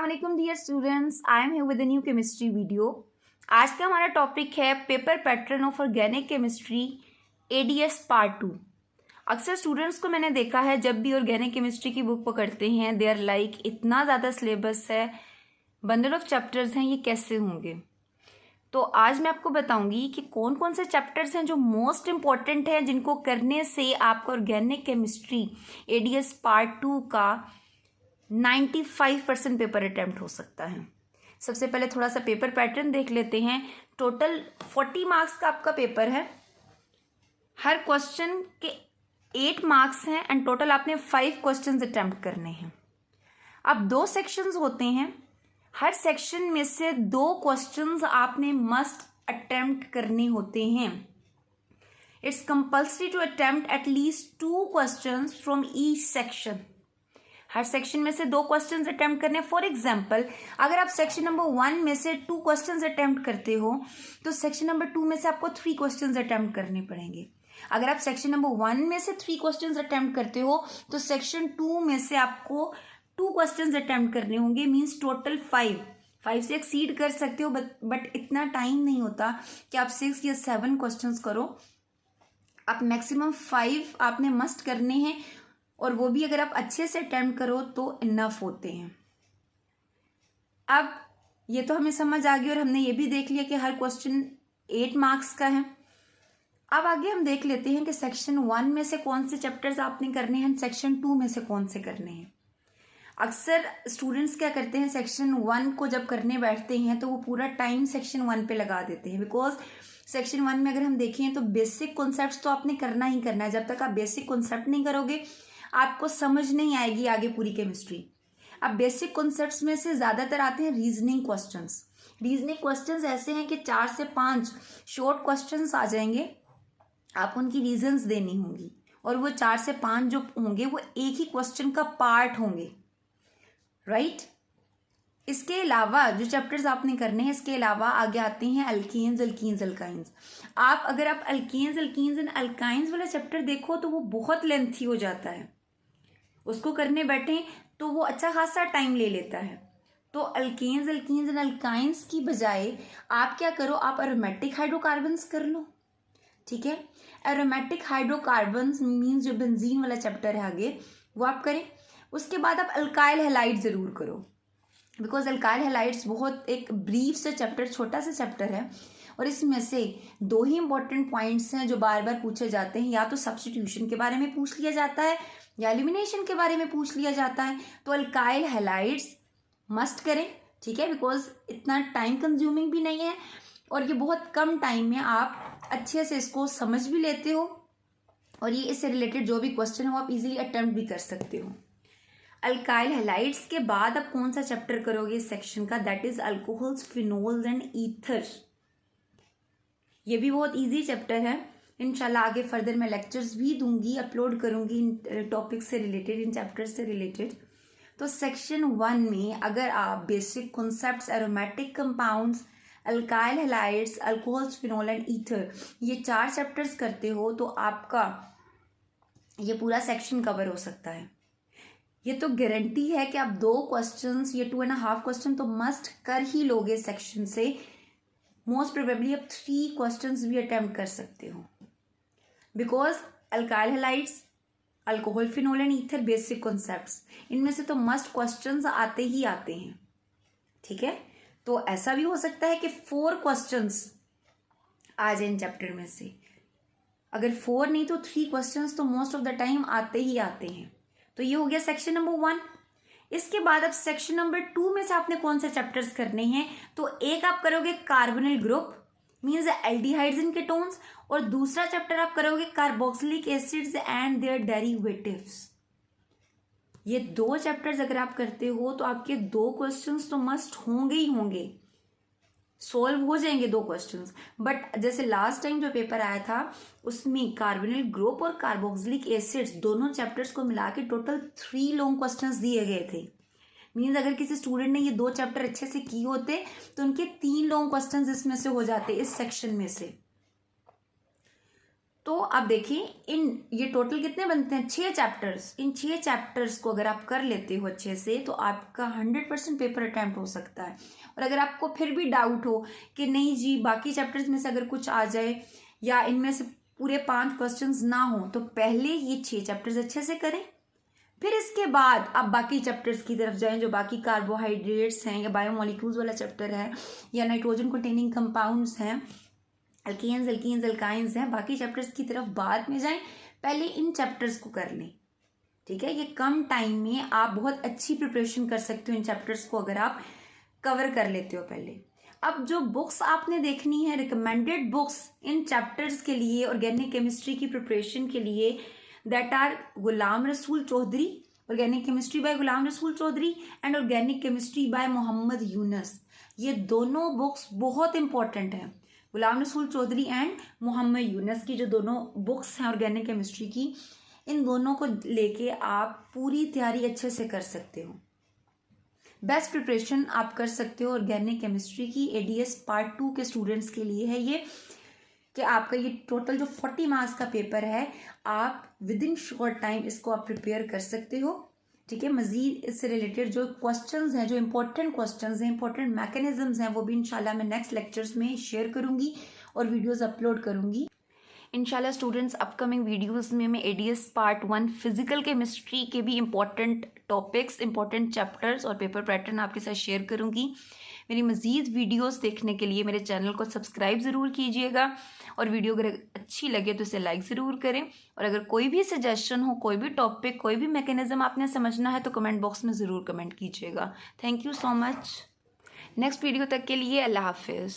अस्सलाम वालेकुम dear students, I am here with a new chemistry video. आज का हमारा टॉपिक है paper pattern of organic chemistry ADS part 2। अक्सर स्टूडेंट्स को मैंने देखा है जब भी ऑर्गेनिक केमिस्ट्री की बुक पकड़ते हैं दे आर लाइक इतना ज़्यादा सिलेबस है, बंडल ऑफ चैप्टर्स हैं, ये कैसे होंगे। तो आज मैं आपको बताऊंगी कि कौन कौन से चैप्टर्स हैं जो मोस्ट इंपॉर्टेंट हैं, जिनको करने से आपका ऑर्गेनिक केमिस्ट्री एडीएस पार्ट 2 का 95% पेपर अटेम्प्ट हो सकता है। सबसे पहले थोड़ा सा पेपर पैटर्न देख लेते हैं। टोटल 40 मार्क्स का आपका पेपर है। हर क्वेश्चन के 8 मार्क्स हैं एंड टोटल आपने 5 क्वेश्चंस अटेम्प्ट करने हैं। अब 2 सेक्शंस होते हैं, हर सेक्शन में से 2 क्वेश्चंस आपने मस्ट अटेम्प्ट करने होते हैं। It's compulsory to attempt at least 2 questions from each section. हर सेक्शन में से 2 क्वेश्चंस अटेम्प्ट करने। फॉर एग्जांपल, अगर आप सेक्शन नंबर 1 में से 2 क्वेश्चंस अटेम्प्ट करते हो तो सेक्शन नंबर 2 में से आपको 3 क्वेश्चंस अटेम्प्ट करने पड़ेंगे। अगर आप सेक्शन नंबर 1 में से 3 क्वेश्चंस अटेम्प्ट करते हो तो सेक्शन 2 में से आपको 2 क्वेश्चंस अटेम्प्ट करने होंगे। मीन्स टोटल 5 से एक्सीड कर सकते हो, बट इतना टाइम नहीं होता कि आप 6 या 7 क्वेश्चंस करो। आप मैक्सिमम 5 आपने मस्ट करने हैं, और वो भी अगर आप अच्छे से अटेम्प्ट करो तो इनफ होते हैं। अब ये तो हमें समझ आ गई और हमने ये भी देख लिया कि हर क्वेश्चन 8 मार्क्स का है। अब आगे हम देख लेते हैं कि सेक्शन 1 में से कौन से चैप्टर्स आपने करने हैं, सेक्शन 2 में से कौन से करने हैं। अक्सर स्टूडेंट्स क्या करते हैं, सेक्शन 1 को जब करने बैठते हैं तो वो पूरा टाइम सेक्शन 1 पे लगा देते हैं। बिकॉज सेक्शन 1 में अगर हम देखें तो बेसिक कॉन्सेप्ट्स तो आपने करना ही करना है। जब तक आप बेसिक कॉन्सेप्ट नहीं करोगे आपको समझ नहीं आएगी आगे पूरी केमिस्ट्री। अब बेसिक कॉन्सेप्ट्स में से ज़्यादातर आते हैं रीजनिंग क्वेश्चंस। रीजनिंग क्वेश्चंस ऐसे हैं कि 4 से 5 शॉर्ट क्वेश्चंस आ जाएंगे, आप उनकी रीजंस देनी होंगी, और वो 4 से 5 जो होंगे वो एक ही क्वेश्चन का पार्ट होंगे, राइट। इसके अलावा जो चैप्टर्स आपने करने हैं, इसके अलावा आगे आते हैं अल्केन्स, अल्कीन्स, अल्काइंस। अगर आप अल्केन्स, अल्कीन्स एंड अल्काइंस वाला चैप्टर देखो तो वो बहुत लेंथी हो जाता है। उसको करने बैठे तो वो अच्छा खासा टाइम ले लेता है। तो अल्केन्स, अल्कीन्स एंड अल्काइंस की बजाय आप क्या करो, आप एरोमेटिक हाइड्रोकार्बन्स कर लो, ठीक है। एरोमेटिक हाइड्रोकार्बन्स मीन्स जो बेंजीन वाला चैप्टर है आगे वो आप करें। उसके बाद आप अल्काइल हैलाइड ज़रूर करो, बिकॉज अल्काइल हैलाइड्स बहुत एक ब्रीफ से चैप्टर, छोटा सा चैप्टर है, और इसमें से 2 ही इंपॉर्टेंट पॉइंट्स हैं जो बार बार पूछे जाते हैं। या तो सब्स्टिट्यूशन के बारे में पूछ लिया जाता है या एलिमिनेशन के बारे में पूछ लिया जाता है। तो अल्काइल हैलाइड्स मस्ट करें, ठीक है, बिकॉज इतना टाइम कंज्यूमिंग भी नहीं है और ये बहुत कम टाइम में आप अच्छे से इसको समझ भी लेते हो, और ये इससे रिलेटेड जो भी क्वेश्चन है वो आप इजीली अटेम्प्ट भी कर सकते हो। अल्काइल हैलाइड्स के बाद आप कौन सा चैप्टर करोगे इस सेक्शन का, that is alcohols, phenols and ether. ये भी बहुत इजी चैप्टर है। इंशाल्लाह आगे फर्दर मैं लेक्चर्स भी दूंगी, अपलोड करूंगी इन टॉपिक से रिलेटेड, इन चैप्टर्स से रिलेटेड। तो सेक्शन 1 में अगर आप basic concepts, aromatic compounds, alkyl halides, alcohols, phenol and ether, ये 4 चैप्टर्स करते हो तो आपका ये पूरा सेक्शन कवर हो सकता है। ये तो गारंटी है कि आप 2 क्वेश्चंस या 2.5 क्वेश्चन तो मस्ट कर ही लोगे सेक्शन से। मोस्ट प्रोबेबली आप 3 क्वेश्चंस भी अटेम्प्ट कर सकते हो, because alkyl halides, alcohol, phenol and ether basic concepts, इनमें से तो मस्ट क्वेश्चंस आते ही आते हैं, ठीक है। तो ऐसा भी हो सकता है कि 4 क्वेश्चंस आ जाए इन चैप्टर में से। अगर 4 नहीं तो 3 क्वेश्चंस तो मोस्ट ऑफ द टाइम आते ही आते हैं। तो ये हो गया सेक्शन नंबर 1। इसके बाद अब सेक्शन नंबर 2 में से आपने कौन से चैप्टर्स करने हैं, तो एक आप करोगे carbonyl group means aldehydes and ketones, और दूसरा चैप्टर आप करोगे carboxylic acids and their derivatives. ये 2 चैप्टर्स अगर आप करते हो तो आपके 2 क्वेश्चंस तो मस्ट होंगे ही होंगे, सॉल्व हो जाएंगे 2 क्वेश्चंस। बट जैसे लास्ट टाइम जो पेपर आया था उसमें कार्बोनिल ग्रुप और कार्बोक्सिलिक एसिड्स दोनों चैप्टर्स को मिला के टोटल 3 लॉन्ग क्वेश्चंस दिए गए थे। मीन्स अगर किसी स्टूडेंट ने ये 2 चैप्टर अच्छे से किए होते तो उनके 3 लॉन्ग क्वेश्चंस इसमें से हो जाते इस सेक्शन में से। तो आप देखिए ये टोटल कितने बनते हैं, 6 चैप्टर्स। इन 6 चैप्टर्स को अगर आप कर लेते हो अच्छे से तो आपका 100% पेपर अटैम्प्ट हो सकता है। और अगर आपको फिर भी डाउट हो कि नहीं जी बाकी चैप्टर्स में से अगर कुछ आ जाए या इनमें से पूरे 5 क्वेश्चंस ना हो, तो पहले ये 6 चैप्टर्स अच्छे से करें, फिर इसके बाद आप बाकी चैप्टर्स की तरफ जाएं, जो बाकी कार्बोहाइड्रेट्स हैं या बायोमोलिक्यूल्स वाला चैप्टर है या नाइट्रोजन कंटेनिंग कंपाउंड्स हैं, अल्केन्स एल्कीन्स एल्काइंस हैं, बाकी चैप्टर्स की तरफ बाद में जाएं, पहले इन चैप्टर्स को कर लें। ठीक है, ये कम टाइम में आप बहुत अच्छी प्रिपरेशन कर सकते हो इन चैप्टर्स को अगर आप कवर कर लेते हो पहले। अब जो बुक्स आपने देखनी है, रिकमेंडेड बुक्स इन चैप्टर्स के लिए, ऑर्गेनिक केमिस्ट्री की प्रिपरेशन के लिए, that are Ghulam Rasool Chaudhary, organic chemistry by Ghulam Rasool Chaudhary and organic chemistry by Mohammad Yunus. ये दोनों बुक्स बहुत इंपॉर्टेंट हैं। गुलाम रसूल चौधरी एंड मोहम्मद यूनस की जो दोनों बुक्स हैं ऑर्गेनिक केमिस्ट्री की, इन दोनों को लेके आप पूरी तैयारी अच्छे से कर सकते हो। बेस्ट प्रिपरेशन आप कर सकते हो ऑर्गेनिक केमिस्ट्री की। एडीएस पार्ट 2 के स्टूडेंट्स के लिए है ये, कि आपका ये टोटल जो 40 मार्क्स का पेपर है, आप विद इन शॉर्ट टाइम इसको आप प्रिपेयर कर सकते हो। ठीक है, मजीद इससे रिलेटेड जो क्वेश्चंस हैं, जो इंपॉर्टेंट क्वेश्चंस हैं, इंपॉर्टेंट मैकेनिज्म्स हैं, वो भी इंशाल्लाह मैं नेक्स्ट लेक्चर्स में शेयर करूंगी और वीडियोस अपलोड करूंगी। इंशाल्लाह स्टूडेंट्स, अपकमिंग वीडियोस में मैं एडीएस पार्ट 1 फिजिकल केमिस्ट्री के भी इंपॉर्टेंट टॉपिक्स, इंपॉर्टेंट चैप्टर्स और पेपर पैटर्न आपके साथ शेयर करूंगी। मेरी मज़ीद वीडियोस देखने के लिए मेरे चैनल को सब्सक्राइब ज़रूर कीजिएगा और वीडियो अगर अच्छी लगे तो इसे लाइक ज़रूर करें। और अगर कोई भी सजेशन हो, कोई भी टॉपिक, कोई भी मैकेनिज्म आपने समझना है तो कमेंट बॉक्स में ज़रूर कमेंट कीजिएगा। Thank you so much. Next video तक के लिए अल्लाह हाफिज़।